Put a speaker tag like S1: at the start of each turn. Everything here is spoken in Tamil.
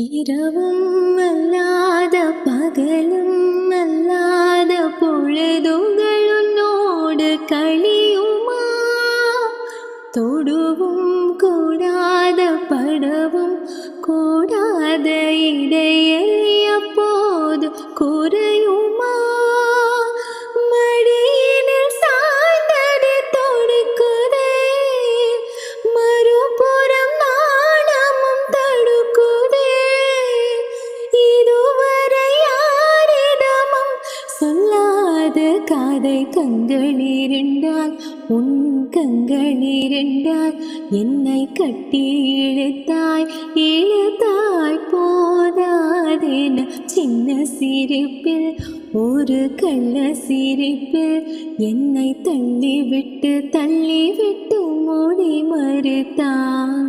S1: இரவும் அல்லாத பகலும் அல்லாத பொழுதுங்கள் உன்னோடு கழியுமா? தொடுவும் கூடாத படவும் கூடாத இடையில் எப்போது குறையுமா? மடியினில் சாய்ந்தது தொடுக்குதே, மறுபுறம் நாணமும் தடுக்குதே. இதுவரை யாரிடமும் சொல்லாத காதை கண்களிரண்டால், உன் கண்களிரண்டால் என்னை கட்டி இழுத்தாய் இழுத்தாய். போதாதென சின்ன சிரிப்பில், ஒரு கள்ள சிரிப்பில் என்னை தள்ளிவிட்டு தள்ளிவிட்டு மூடி மறுத்தாய்.